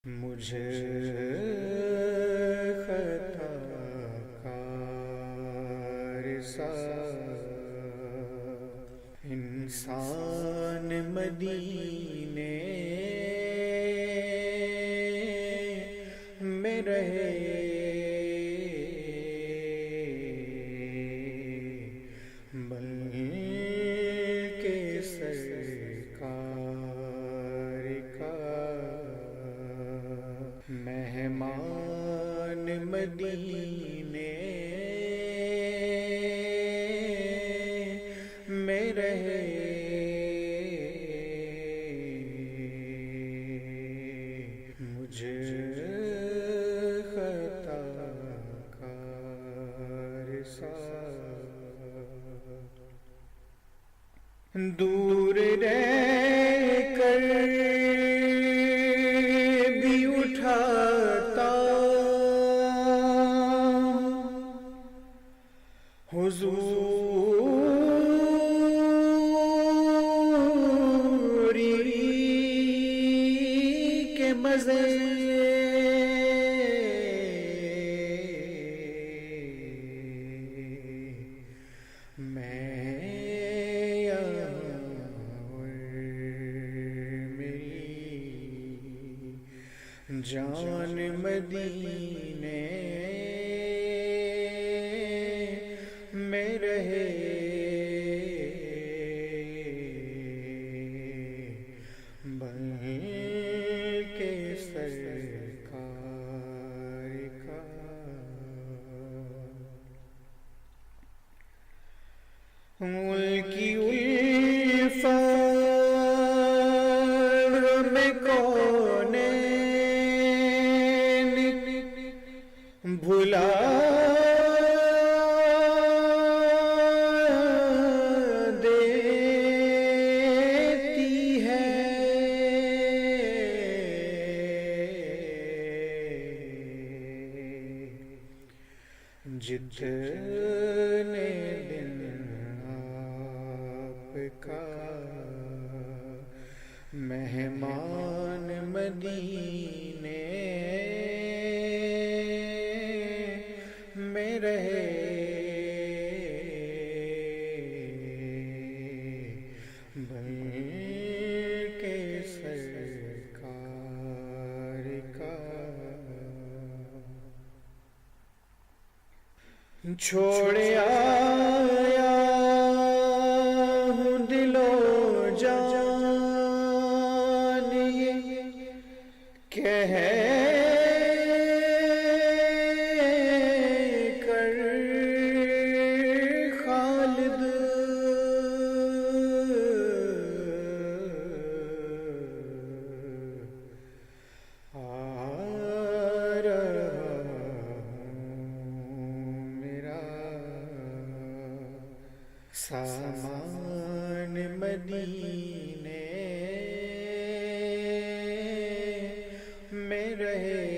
مجھے خطا کار سا انسان مدینے میں رہے، بلکہ سرکار کا مہمان مدینے میں رہے، مجھے خطا کار سا دور رہ کر بھی اٹھاتا حضوری کے مزے، میں جان مدینے میں رہے، بلکہ سرکار کا ملکی الفت میں کون بھلا دیتی ہے، جتنے دن آپ کا مہمان مدینے میں رہے، بلکہ سرکار کا چھوڑ آیا ہوں دل و جان یہ کہہ سامان مدینے میں رہے،